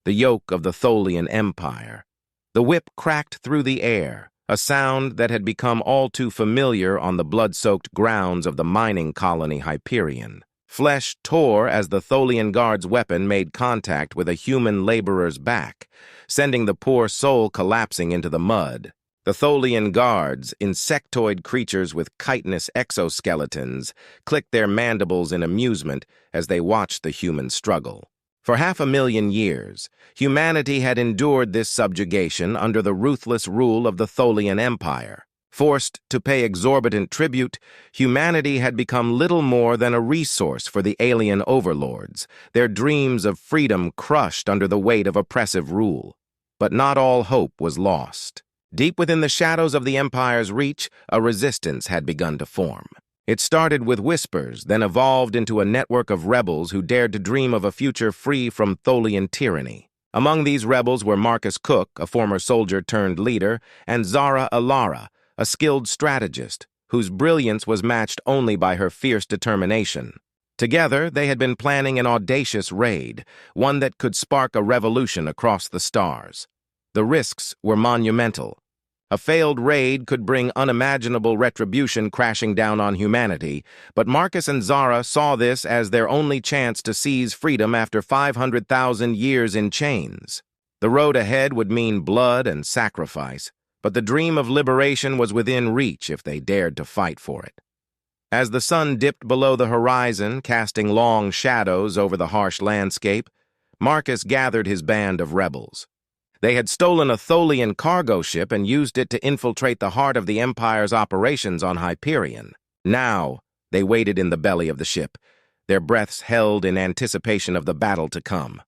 the yoke of the Tholian Empire. The whip cracked through the air, a sound that had become all too familiar on the blood-soaked grounds of the mining colony Hyperion. Flesh tore as the Tholian guard's weapon made contact with a human laborer's back, sending the poor soul collapsing into the mud. The Tholian guards, insectoid creatures with chitinous exoskeletons, clicked their mandibles in amusement as they watched the human struggle. For 500,000 years, humanity had endured this subjugation under the ruthless rule of the Tholian Empire. Forced to pay exorbitant tribute, humanity had become little more than a resource for the alien overlords, their dreams of freedom crushed under the weight of oppressive rule. But not all hope was lost. Deep within the shadows of the Empire's reach, a resistance had begun to form. It started with whispers, then evolved into a network of rebels who dared to dream of a future free from Tholian tyranny. Among these rebels were Marcus Cook, a former soldier-turned-leader, and Zara Alara, a skilled strategist, whose brilliance was matched only by her fierce determination. Together, they had been planning an audacious raid, one that could spark a revolution across the stars. The risks were monumental. A failed raid could bring unimaginable retribution crashing down on humanity, but Marcus and Zara saw this as their only chance to seize freedom after 500,000 years in chains. The road ahead would mean blood and sacrifice, but the dream of liberation was within reach if they dared to fight for it. As the sun dipped below the horizon, casting long shadows over the harsh landscape, Marcus gathered his band of rebels. They had stolen a Tholian cargo ship and used it to infiltrate the heart of the Empire's operations on Hyperion. Now, they waited in the belly of the ship, their breaths held in anticipation of the battle to come.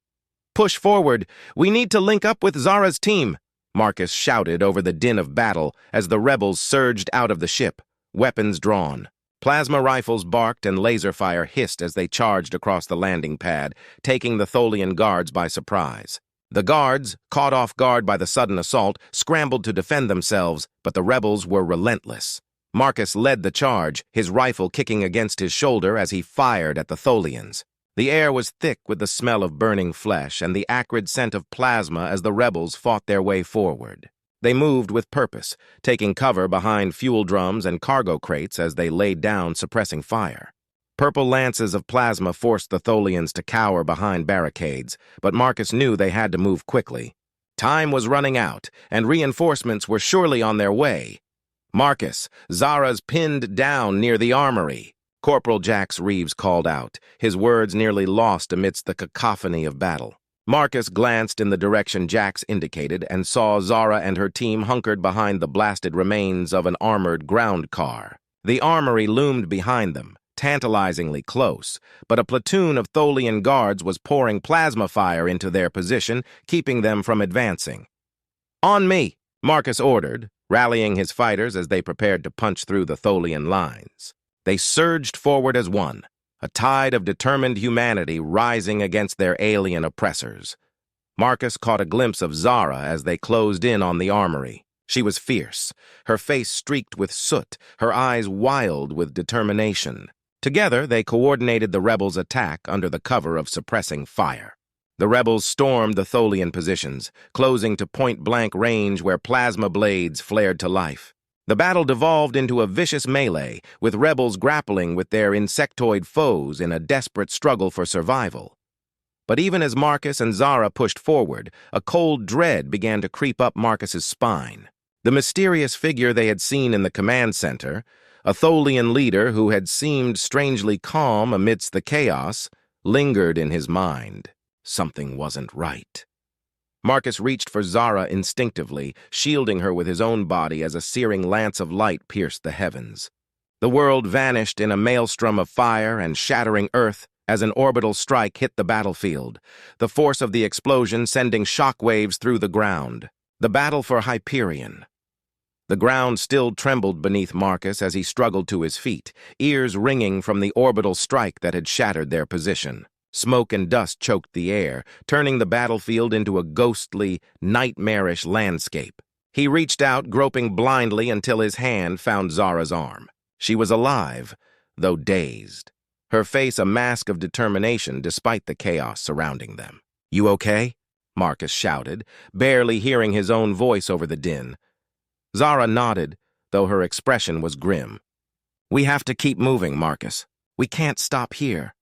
"Push forward! We need to link up with Zara's team!" Marcus shouted over the din of battle as the rebels surged out of the ship, weapons drawn. Plasma rifles barked and laser fire hissed as they charged across the landing pad, taking the Tholian guards by surprise. The guards, caught off guard by the sudden assault, scrambled to defend themselves, but the rebels were relentless. Marcus led the charge, his rifle kicking against his shoulder as he fired at the Tholians. The air was thick with the smell of burning flesh and the acrid scent of plasma as the rebels fought their way forward. They moved with purpose, taking cover behind fuel drums and cargo crates as they laid down, suppressing fire. Purple lances of plasma forced the Tholians to cower behind barricades, but Marcus knew they had to move quickly. Time was running out, and reinforcements were surely on their way. "Marcus, Zara's pinned down near the armory," Corporal Jax Reeves called out, his words nearly lost amidst the cacophony of battle. Marcus glanced in the direction Jax indicated and saw Zara and her team hunkered behind the blasted remains of an armored ground car. The armory loomed behind them, tantalizingly close, but a platoon of Tholian guards was pouring plasma fire into their position, keeping them from advancing. "On me," Marcus ordered, rallying his fighters as they prepared to punch through the Tholian lines. They surged forward as one, a tide of determined humanity rising against their alien oppressors. Marcus caught a glimpse of Zara as they closed in on the armory. She was fierce, her face streaked with soot, her eyes wild with determination. Together, they coordinated the rebels' attack under the cover of suppressing fire. The rebels stormed the Tholian positions, closing to point-blank range where plasma blades flared to life. The battle devolved into a vicious melee, with rebels grappling with their insectoid foes in a desperate struggle for survival. But even as Marcus and Zara pushed forward, a cold dread began to creep up Marcus's spine. The mysterious figure they had seen in the command center, a Tholian leader who had seemed strangely calm amidst the chaos, lingered in his mind. Something wasn't right. Marcus reached for Zara instinctively, shielding her with his own body as a searing lance of light pierced the heavens. The world vanished in a maelstrom of fire and shattering earth as an orbital strike hit the battlefield, the force of the explosion sending shockwaves through the ground. The battle for Hyperion. The ground still trembled beneath Marcus as he struggled to his feet, ears ringing from the orbital strike that had shattered their position. Smoke and dust choked the air, turning the battlefield into a ghostly, nightmarish landscape. He reached out, groping blindly until his hand found Zara's arm. She was alive, though dazed, her face a mask of determination despite the chaos surrounding them. "You okay?" Marcus shouted, barely hearing his own voice over the din. Zara nodded, though her expression was grim. We have to keep moving, Marcus. We can't stop here.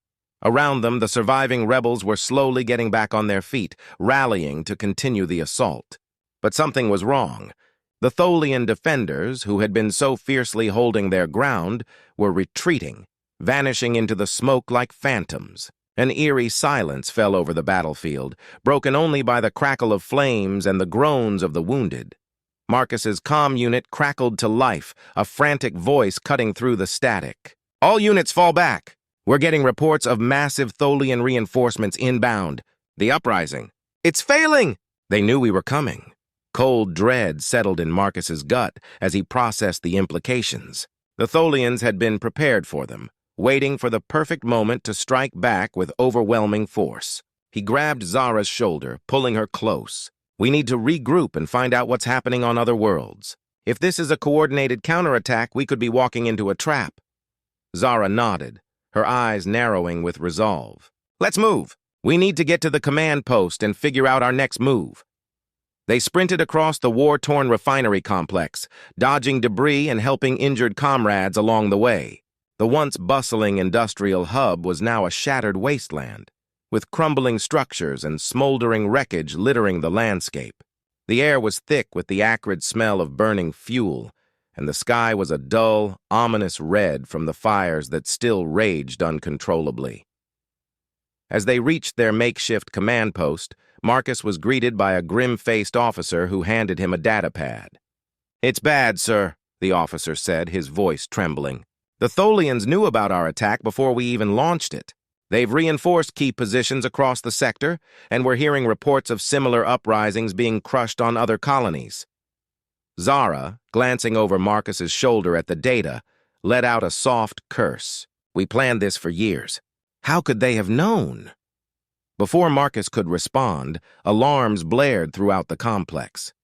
Around them, the surviving rebels were slowly getting back on their feet, rallying to continue the assault. But something was wrong. The Tholian defenders, who had been so fiercely holding their ground, were retreating, vanishing into the smoke like phantoms. An eerie silence fell over the battlefield, broken only by the crackle of flames and the groans of the wounded. Marcus's comm unit crackled to life, a frantic voice cutting through the static. All units fall back. We're getting reports of massive Tholian reinforcements inbound. The uprising. It's failing! They knew we were coming. Cold dread settled in Marcus's gut as he processed the implications. The Tholians had been prepared for them, waiting for the perfect moment to strike back with overwhelming force. He grabbed Zara's shoulder, pulling her close. We need to regroup and find out what's happening on other worlds. If this is a coordinated counterattack, we could be walking into a trap. Zara nodded, her eyes narrowing with resolve. Let's move. We need to get to the command post and figure out our next move. They sprinted across the war-torn refinery complex, dodging debris and helping injured comrades along the way. The once bustling industrial hub was now a shattered wasteland, with crumbling structures and smoldering wreckage littering the landscape. The air was thick with the acrid smell of burning fuel, and the sky was a dull, ominous red from the fires that still raged uncontrollably. As they reached their makeshift command post, Marcus was greeted by a grim-faced officer who handed him a datapad. It's bad, sir, the officer said, his voice trembling. The Tholians knew about our attack before we even launched it. They've reinforced key positions across the sector, and we're hearing reports of similar uprisings being crushed on other colonies. Zara, glancing over Marcus's shoulder at the data, let out a soft curse. We planned this for years. How could they have known? Before Marcus could respond, alarms blared throughout the complex.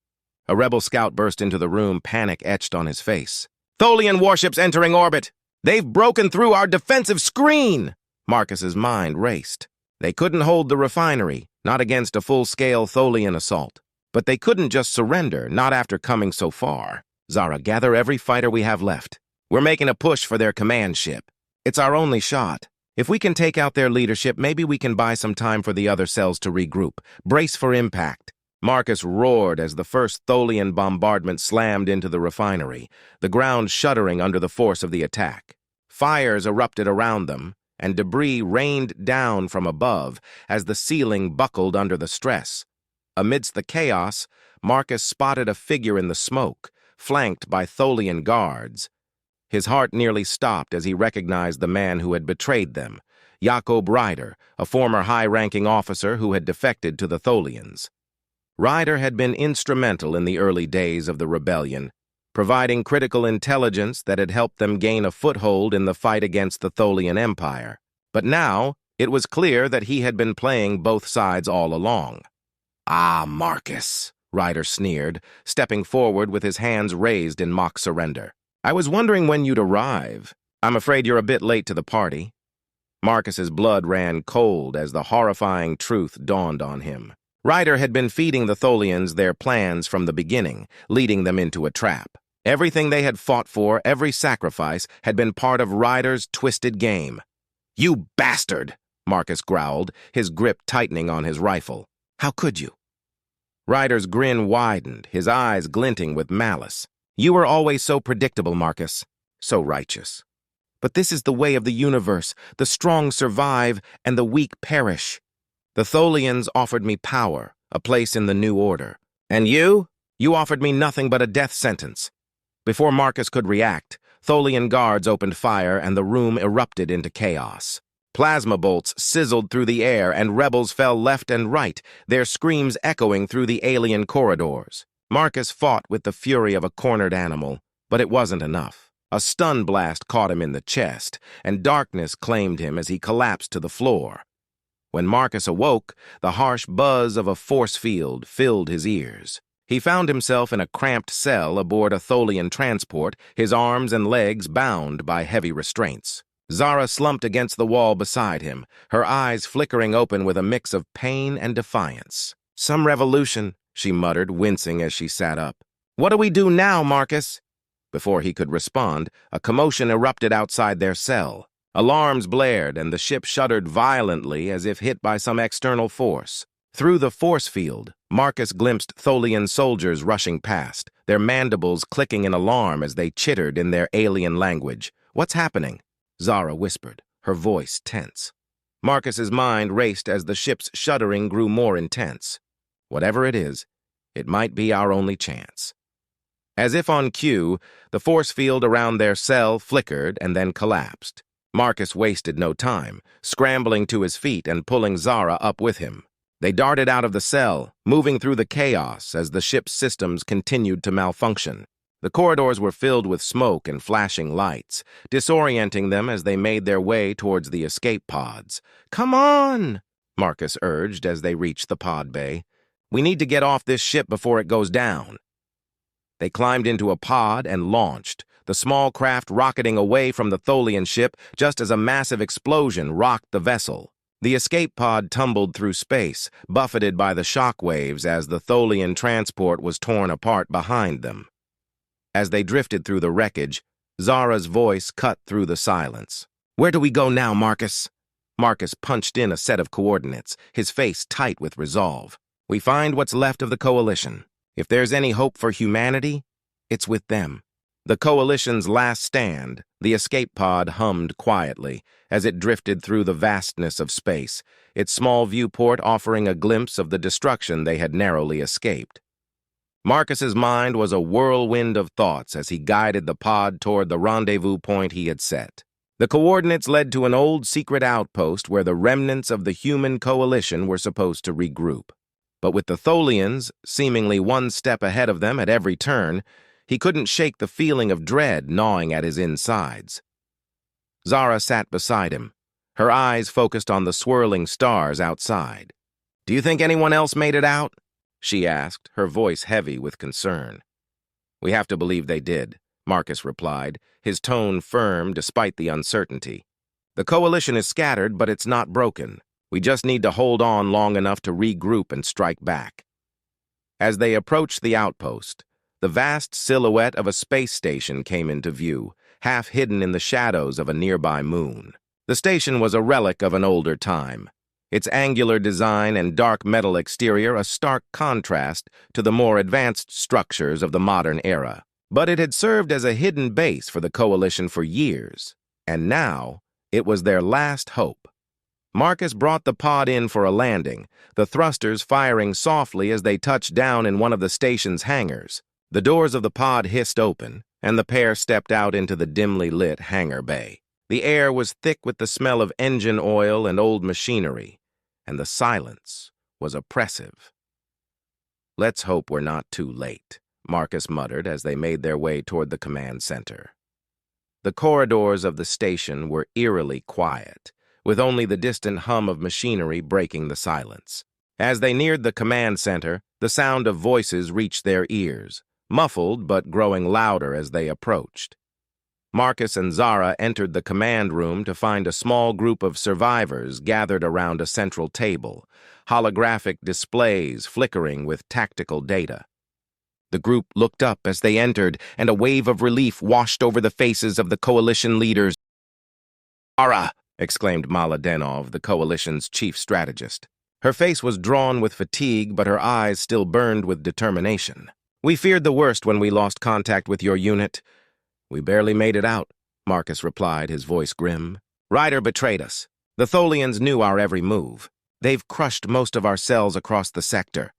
A rebel scout burst into the room, panic etched on his face. Tholian warships entering orbit! They've broken through our defensive screen! Marcus's mind raced. They couldn't hold the refinery, not against a full-scale Tholian assault. But they couldn't just surrender, not after coming so far. Zara, gather every fighter we have left. We're making a push for their command ship. It's our only shot. If we can take out their leadership, maybe we can buy some time for the other cells to regroup. Brace for impact. Marcus roared as the first Tholian bombardment slammed into the refinery, the ground shuddering under the force of the attack. Fires erupted around them, and debris rained down from above as the ceiling buckled under the stress. Amidst the chaos, Marcus spotted a figure in the smoke, flanked by Tholian guards. His heart nearly stopped as he recognized the man who had betrayed them, Jakob Ryder, a former high-ranking officer who had defected to the Tholians. Ryder had been instrumental in the early days of the rebellion, providing critical intelligence that had helped them gain a foothold in the fight against the Tholian Empire. But now, it was clear that he had been playing both sides all along. Ah, Marcus, Ryder sneered, stepping forward with his hands raised in mock surrender. I was wondering when you'd arrive. I'm afraid you're a bit late to the party. Marcus's blood ran cold as the horrifying truth dawned on him. Ryder had been feeding the Tholians their plans from the beginning, leading them into a trap. Everything they had fought for, every sacrifice, had been part of Ryder's twisted game. You bastard, Marcus growled, his grip tightening on his rifle. How could you? Ryder's grin widened, his eyes glinting with malice. You were always so predictable, Marcus. So righteous. But this is the way of the universe. The strong survive, and the weak perish. The Tholians offered me power, a place in the new order. And you? You offered me nothing but a death sentence. Before Marcus could react, Tholian guards opened fire and the room erupted into chaos. Plasma bolts sizzled through the air and rebels fell left and right, their screams echoing through the alien corridors. Marcus fought with the fury of a cornered animal, but it wasn't enough. A stun blast caught him in the chest, and darkness claimed him as he collapsed to the floor. When Marcus awoke, the harsh buzz of a force field filled his ears. He found himself in a cramped cell aboard a Tholian transport, his arms and legs bound by heavy restraints. Zara slumped against the wall beside him, her eyes flickering open with a mix of pain and defiance. Some revolution, she muttered, wincing as she sat up. What do we do now, Marcus? Before he could respond, a commotion erupted outside their cell. Alarms blared, and the ship shuddered violently as if hit by some external force. Through the force field, Marcus glimpsed Tholian soldiers rushing past, their mandibles clicking in alarm as they chittered in their alien language. What's happening? Zara whispered, her voice tense. Marcus's mind raced as the ship's shuddering grew more intense. Whatever it is, it might be our only chance. As if on cue, the force field around their cell flickered and then collapsed. Marcus wasted no time, scrambling to his feet and pulling Zara up with him. They darted out of the cell, moving through the chaos as the ship's systems continued to malfunction. The corridors were filled with smoke and flashing lights, disorienting them as they made their way towards the escape pods. "Come on!" Marcus urged as they reached the pod bay. "We need to get off this ship before it goes down." They climbed into a pod and launched, the small craft rocketing away from the Tholian ship just as a massive explosion rocked the vessel. The escape pod tumbled through space, buffeted by the shock waves as the Tholian transport was torn apart behind them. As they drifted through the wreckage, Zara's voice cut through the silence. "Where do we go now, Marcus?" Marcus punched in a set of coordinates, his face tight with resolve. "We find what's left of the Coalition. If there's any hope for humanity, it's with them." The Coalition's last stand, the escape pod hummed quietly as it drifted through the vastness of space, its small viewport offering a glimpse of the destruction they had narrowly escaped. Marcus's mind was a whirlwind of thoughts as he guided the pod toward the rendezvous point he had set. The coordinates led to an old secret outpost where the remnants of the human coalition were supposed to regroup. But with the Tholians seemingly one step ahead of them at every turn, he couldn't shake the feeling of dread gnawing at his insides. Zara sat beside him, her eyes focused on the swirling stars outside. "Do you think anyone else made it out?" she asked, her voice heavy with concern. "We have to believe they did," Marcus replied, his tone firm despite the uncertainty. "The coalition is scattered, but it's not broken. We just need to hold on long enough to regroup and strike back." As they approached the outpost, the vast silhouette of a space station came into view, half hidden in the shadows of a nearby moon. The station was a relic of an older time, its angular design and dark metal exterior a stark contrast to the more advanced structures of the modern era. But it had served as a hidden base for the Coalition for years, and now it was their last hope. Marcus brought the pod in for a landing, the thrusters firing softly as they touched down in one of the station's hangars. The doors of the pod hissed open, and the pair stepped out into the dimly lit hangar bay. The air was thick with the smell of engine oil and old machinery, and the silence was oppressive. "Let's hope we're not too late," Marcus muttered as they made their way toward the command center. The corridors of the station were eerily quiet, with only the distant hum of machinery breaking the silence. As they neared the command center, the sound of voices reached their ears, muffled but growing louder as they approached. Marcus and Zara entered the command room to find a small group of survivors gathered around a central table, holographic displays flickering with tactical data. The group looked up as they entered, and a wave of relief washed over the faces of the Coalition leaders. "Zara!" exclaimed Mala Denov, the Coalition's chief strategist. Her face was drawn with fatigue, but her eyes still burned with determination. "We feared the worst when we lost contact with your unit. We barely made it out," Marcus replied, his voice grim. "Ryder betrayed us. The Tholians knew our every move. They've crushed most of our cells across the sector."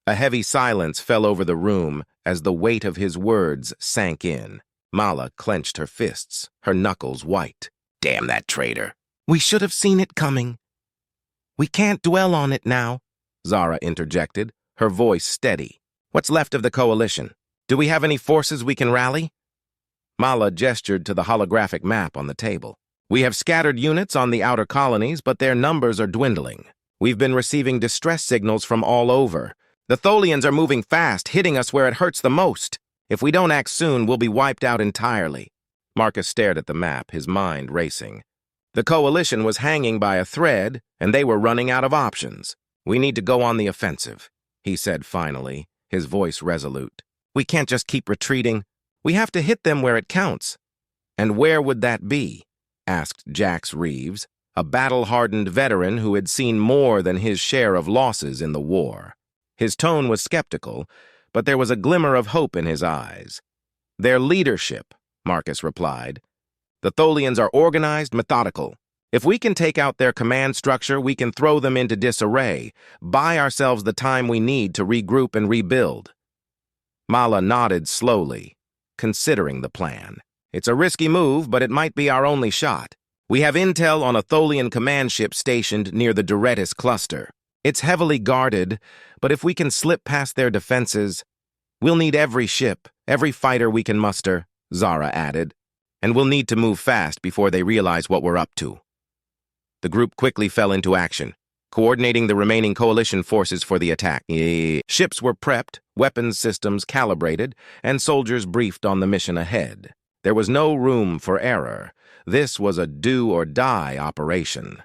A heavy silence fell over the room as the weight of his words sank in. Mala clenched her fists, her knuckles white. "Damn that traitor. We should have seen it coming." "We can't dwell on it now," Zara interjected, her voice steady. "What's left of the Coalition? Do we have any forces we can rally?" Mala gestured to the holographic map on the table. "We have scattered units on the outer colonies, but their numbers are dwindling. We've been receiving distress signals from all over. The Tholians are moving fast, hitting us where it hurts the most. If we don't act soon, we'll be wiped out entirely." Marcus stared at the map, his mind racing. The Coalition was hanging by a thread, and they were running out of options. We need to go on the offensive, he said finally, his voice resolute. We can't just keep retreating. We have to hit them where it counts. And where would that be? Asked Jax Reeves, a battle-hardened veteran who had seen more than his share of losses in the war. His tone was skeptical, but there was a glimmer of hope in his eyes. Their leadership, Marcus replied. The Tholians are organized, methodical. If we can take out their command structure, we can throw them into disarray, buy ourselves the time we need to regroup and rebuild. Mala nodded slowly, considering the plan. It's a risky move, but it might be our only shot. We have intel on a Tholian command ship stationed near the Duretis cluster. It's heavily guarded, but if we can slip past their defenses, we'll need every ship, every fighter we can muster, Zara added, and we'll need to move fast before they realize what we're up to. The group quickly fell into action, coordinating the remaining coalition forces for the attack. Ships were prepped, weapons systems calibrated, and soldiers briefed on the mission ahead. There was no room for error. This was a do-or-die operation.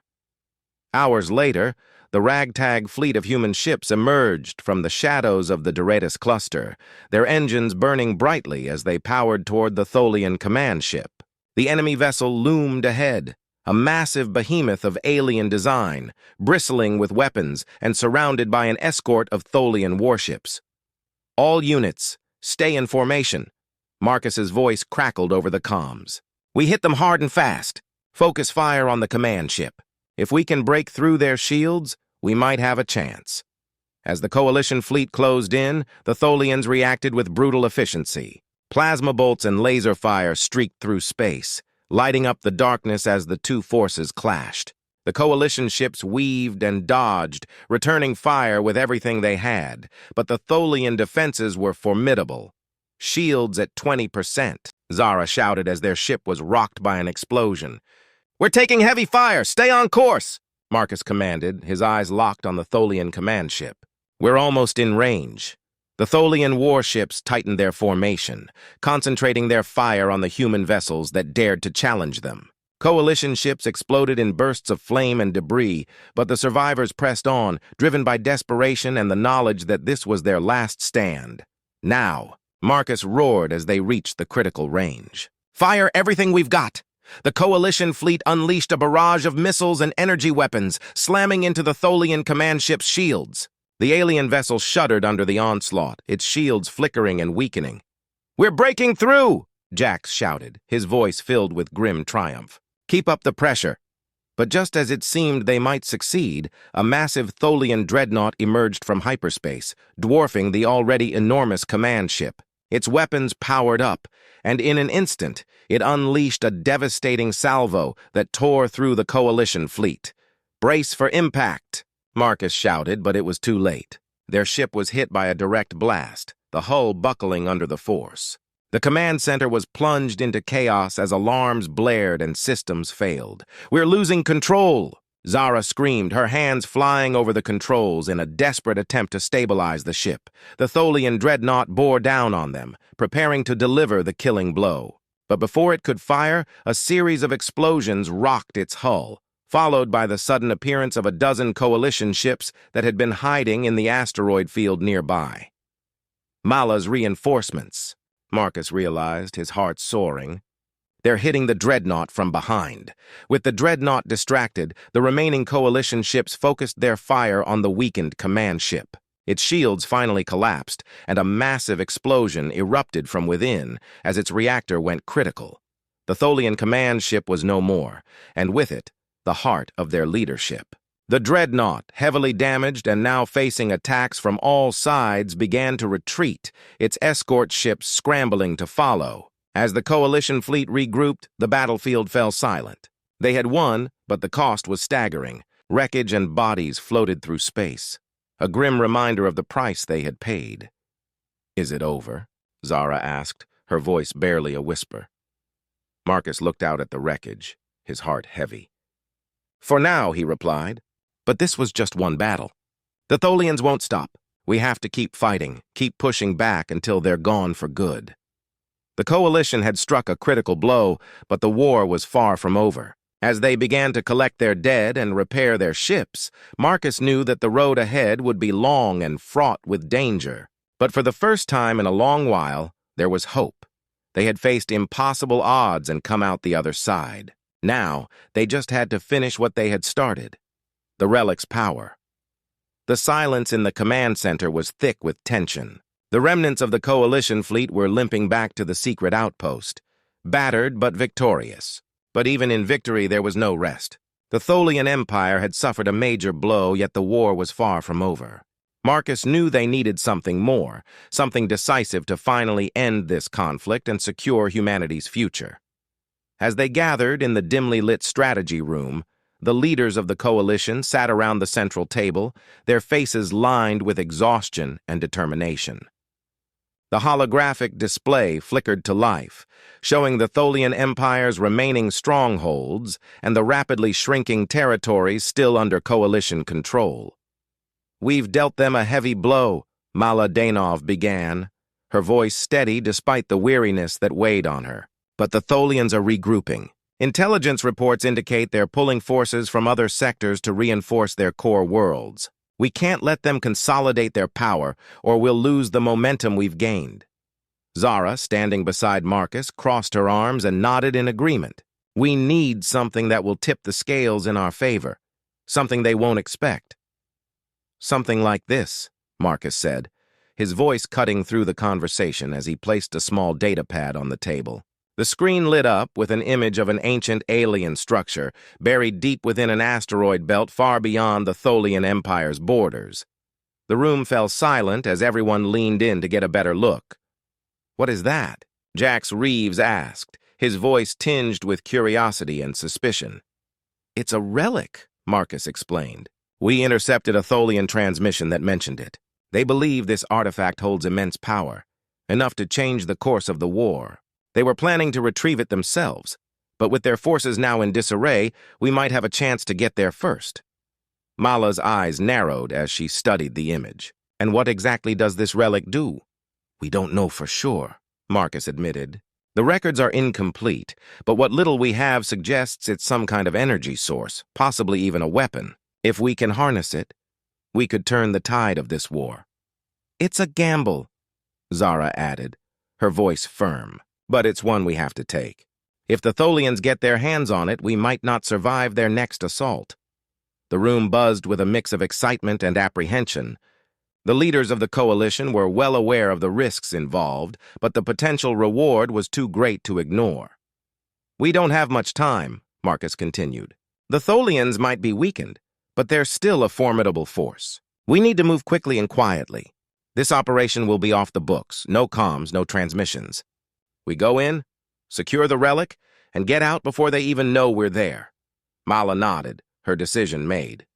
Hours later, the ragtag fleet of human ships emerged from the shadows of the Duretis cluster, their engines burning brightly as they powered toward the Tholian command ship. The enemy vessel loomed ahead, a massive behemoth of alien design, bristling with weapons and surrounded by an escort of Tholian warships. All units, stay in formation. Marcus's voice crackled over the comms. We hit them hard and fast. Focus fire on the command ship. If we can break through their shields, we might have a chance. As the coalition fleet closed in, the Tholians reacted with brutal efficiency. Plasma bolts and laser fire streaked through space, lighting up the darkness as the two forces clashed. The coalition ships weaved and dodged, returning fire with everything they had, but the Tholian defenses were formidable. Shields at 20%, Zara shouted as their ship was rocked by an explosion. We're taking heavy fire! Stay on course! Marcus commanded, his eyes locked on the Tholian command ship. We're almost in range. The Tholian warships tightened their formation, concentrating their fire on the human vessels that dared to challenge them. Coalition ships exploded in bursts of flame and debris, but the survivors pressed on, driven by desperation and the knowledge that this was their last stand. Now, Marcus roared as they reached the critical range. Fire everything we've got! The coalition fleet unleashed a barrage of missiles and energy weapons, slamming into the Tholian command ship's shields. The alien vessel shuddered under the onslaught, its shields flickering and weakening. We're breaking through! Jax shouted, his voice filled with grim triumph. Keep up the pressure. But just as it seemed they might succeed, a massive Tholian dreadnought emerged from hyperspace, dwarfing the already enormous command ship. Its weapons powered up, and in an instant, it unleashed a devastating salvo that tore through the coalition fleet. Brace for impact! Marcus shouted, but it was too late. Their ship was hit by a direct blast, the hull buckling under the force. The command center was plunged into chaos as alarms blared and systems failed. We're losing control! Zara screamed, her hands flying over the controls in a desperate attempt to stabilize the ship. The Tholian dreadnought bore down on them, preparing to deliver the killing blow. But before it could fire, a series of explosions rocked its hull, followed by the sudden appearance of a dozen coalition ships that had been hiding in the asteroid field nearby. Mala's reinforcements, Marcus realized, his heart soaring. They're hitting the dreadnought from behind. With the dreadnought distracted, the remaining coalition ships focused their fire on the weakened command ship. Its shields finally collapsed, and a massive explosion erupted from within as its reactor went critical. The Tholian command ship was no more, and with it, the heart of their leadership. The dreadnought, heavily damaged and now facing attacks from all sides, began to retreat, its escort ships scrambling to follow. As the coalition fleet regrouped, the battlefield fell silent. They had won, but the cost was staggering. Wreckage and bodies floated through space, a grim reminder of the price they had paid. Is it over? Zara asked, her voice barely a whisper. Marcus looked out at the wreckage, his heart heavy. For now, he replied, but this was just one battle. The Tholians won't stop. We have to keep fighting, keep pushing back until they're gone for good. The coalition had struck a critical blow, but the war was far from over. As they began to collect their dead and repair their ships, Marcus knew that the road ahead would be long and fraught with danger. But for the first time in a long while, there was hope. They had faced impossible odds and come out the other side. Now, they just had to finish what they had started. The relic's power. The silence in the command center was thick with tension. The remnants of the Coalition fleet were limping back to the secret outpost, battered but victorious. But even in victory, there was no rest. The Tholian Empire had suffered a major blow, yet the war was far from over. Marcus knew they needed something more, something decisive to finally end this conflict and secure humanity's future. As they gathered in the dimly lit strategy room, the leaders of the Coalition sat around the central table, their faces lined with exhaustion and determination. The holographic display flickered to life, showing the Tholian Empire's remaining strongholds and the rapidly shrinking territories still under Coalition control. "We've dealt them a heavy blow," Mala Danov began, her voice steady despite the weariness that weighed on her. "But the Tholians are regrouping. Intelligence reports indicate they're pulling forces from other sectors to reinforce their core worlds. We can't let them consolidate their power, or we'll lose the momentum we've gained." Zara, standing beside Marcus, crossed her arms and nodded in agreement. "We need something that will tip the scales in our favor, something they won't expect." "Something like this," Marcus said, his voice cutting through the conversation as he placed a small data pad on the table. The screen lit up with an image of an ancient alien structure buried deep within an asteroid belt far beyond the Tholian Empire's borders. The room fell silent as everyone leaned in to get a better look. "What is that?" Jax Reeves asked, his voice tinged with curiosity and suspicion. "It's a relic," Marcus explained. "We intercepted a Tholian transmission that mentioned it. They believe this artifact holds immense power, enough to change the course of the war. They were planning to retrieve it themselves, but with their forces now in disarray, we might have a chance to get there first." Mala's eyes narrowed as she studied the image. "And what exactly does this relic do?" "We don't know for sure," Marcus admitted. "The records are incomplete, but what little we have suggests it's some kind of energy source, possibly even a weapon. If we can harness it, we could turn the tide of this war." "It's a gamble," Zara added, her voice firm. "But it's one we have to take. If the Tholians get their hands on it, we might not survive their next assault." The room buzzed with a mix of excitement and apprehension. The leaders of the Coalition were well aware of the risks involved, but the potential reward was too great to ignore. "We don't have much time," Marcus continued. "The Tholians might be weakened, but they're still a formidable force. We need to move quickly and quietly. This operation will be off the books, no comms, no transmissions. We go in, secure the relic, and get out before they even know we're there." Mala nodded, her decision made.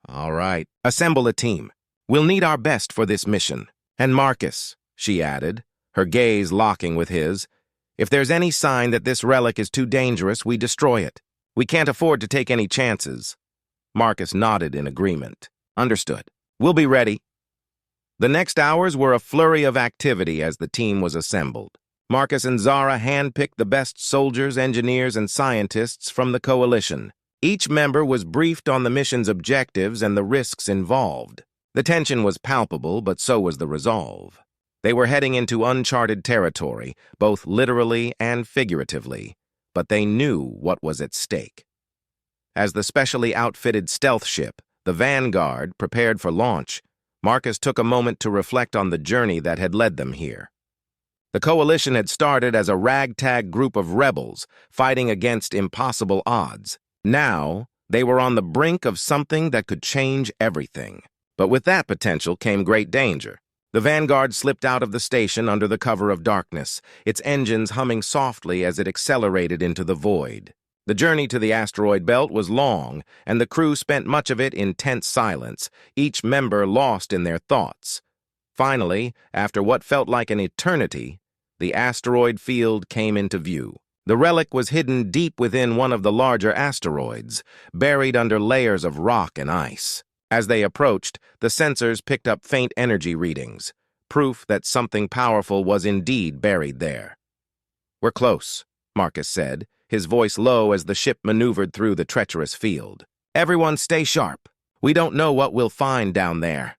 "All right, assemble a team. We'll need our best for this mission. And Marcus," she added, her gaze locking with his, "if there's any sign that this relic is too dangerous, we destroy it. We can't afford to take any chances." Marcus nodded in agreement. "Understood. We'll be ready." The next hours were a flurry of activity as the team was assembled. Marcus and Zara handpicked the best soldiers, engineers, and scientists from the Coalition. Each member was briefed on the mission's objectives and the risks involved. The tension was palpable, but so was the resolve. They were heading into uncharted territory, both literally and figuratively, but they knew what was at stake. As the specially outfitted stealth ship, the Vanguard, prepared for launch, Marcus took a moment to reflect on the journey that had led them here. The Coalition had started as a ragtag group of rebels fighting against impossible odds. Now, they were on the brink of something that could change everything. But with that potential came great danger. The Vanguard slipped out of the station under the cover of darkness, its engines humming softly as it accelerated into the void. The journey to the asteroid belt was long, and the crew spent much of it in tense silence, each member lost in their thoughts. Finally, after what felt like an eternity, the asteroid field came into view. The relic was hidden deep within one of the larger asteroids, buried under layers of rock and ice. As they approached, the sensors picked up faint energy readings, proof that something powerful was indeed buried there. "We're close," Marcus said, his voice low as the ship maneuvered through the treacherous field. "Everyone stay sharp. We don't know what we'll find down there."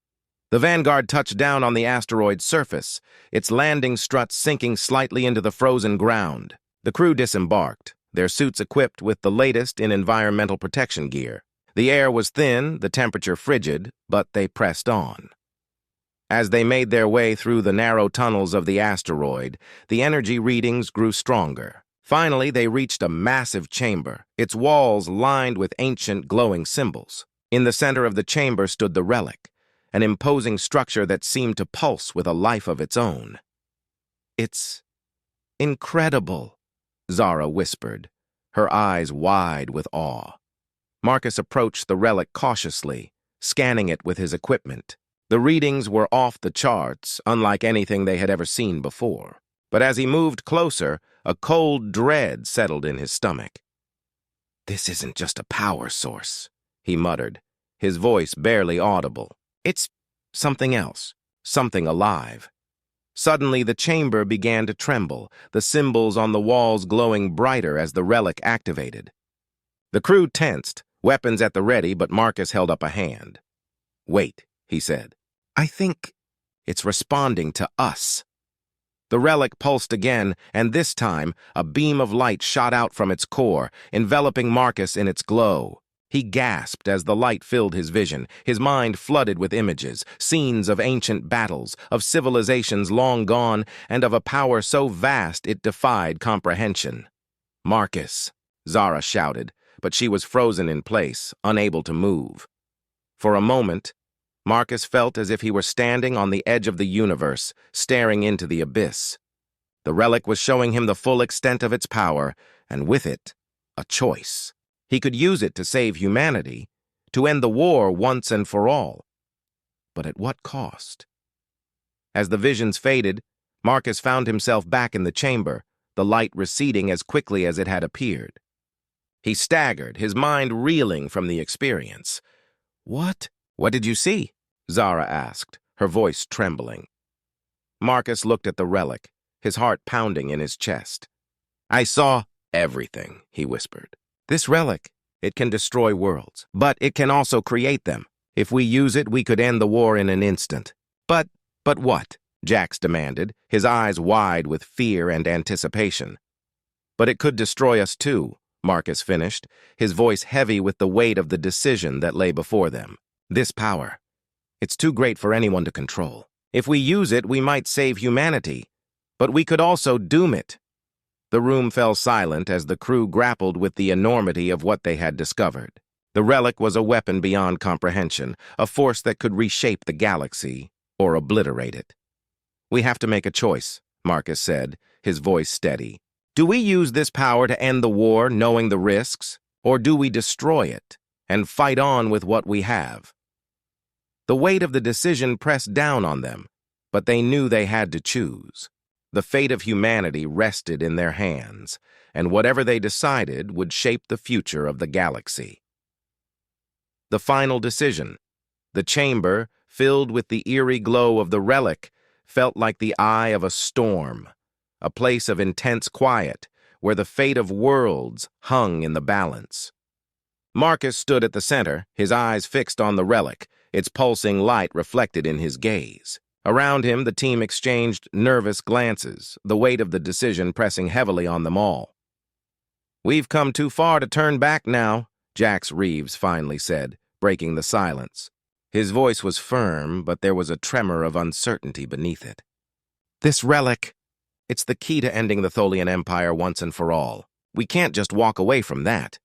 The Vanguard touched down on the asteroid's surface, its landing struts sinking slightly into the frozen ground. The crew disembarked, their suits equipped with the latest in environmental protection gear. The air was thin, the temperature frigid, but they pressed on. As they made their way through the narrow tunnels of the asteroid, the energy readings grew stronger. Finally, they reached a massive chamber, its walls lined with ancient glowing symbols. In the center of the chamber stood the relic, an imposing structure that seemed to pulse with a life of its own. "It's incredible," Zara whispered, her eyes wide with awe. Marcus approached the relic cautiously, scanning it with his equipment. The readings were off the charts, unlike anything they had ever seen before. But as he moved closer, a cold dread settled in his stomach. "This isn't just a power source," he muttered, his voice barely audible. "It's something else, something alive." Suddenly, the chamber began to tremble, the symbols on the walls glowing brighter as the relic activated. The crew tensed, weapons at the ready, but Marcus held up a hand. "Wait," he said. "I think it's responding to us." The relic pulsed again, and this time, a beam of light shot out from its core, enveloping Marcus in its glow. He gasped as the light filled his vision, his mind flooded with images, scenes of ancient battles, of civilizations long gone, and of a power so vast it defied comprehension. "Marcus," Zara shouted, but she was frozen in place, unable to move. For a moment, Marcus felt as if he were standing on the edge of the universe, staring into the abyss. The relic was showing him the full extent of its power, and with it, a choice. He could use it to save humanity, to end the war once and for all. But at what cost? As the visions faded, Marcus found himself back in the chamber, the light receding as quickly as it had appeared. He staggered, his mind reeling from the experience. "What did you see?" Zara asked, her voice trembling. Marcus looked at the relic, his heart pounding in his chest. "I saw everything," he whispered. "This relic, it can destroy worlds, but it can also create them. If we use it, we could end the war in an instant." But what?" Jax demanded, his eyes wide with fear and anticipation. "But it could destroy us too," Marcus finished, his voice heavy with the weight of the decision that lay before them. "This power, it's too great for anyone to control. If we use it, we might save humanity, but we could also doom it." The room fell silent as the crew grappled with the enormity of what they had discovered. The relic was a weapon beyond comprehension, a force that could reshape the galaxy or obliterate it. "We have to make a choice," Marcus said, his voice steady. "Do we use this power to end the war knowing the risks, or do we destroy it and fight on with what we have?" The weight of the decision pressed down on them, but they knew they had to choose. The fate of humanity rested in their hands, and whatever they decided would shape the future of the galaxy. The final decision. The chamber, filled with the eerie glow of the relic, felt like the eye of a storm, a place of intense quiet, where the fate of worlds hung in the balance. Marcus stood at the center, his eyes fixed on the relic, its pulsing light reflected in his gaze. Around him, the team exchanged nervous glances, the weight of the decision pressing heavily on them all. "We've come too far to turn back now," Jax Reeves finally said, breaking the silence. His voice was firm, but there was a tremor of uncertainty beneath it. "This relic, it's the key to ending the Tholian Empire once and for all. We can't just walk away from that."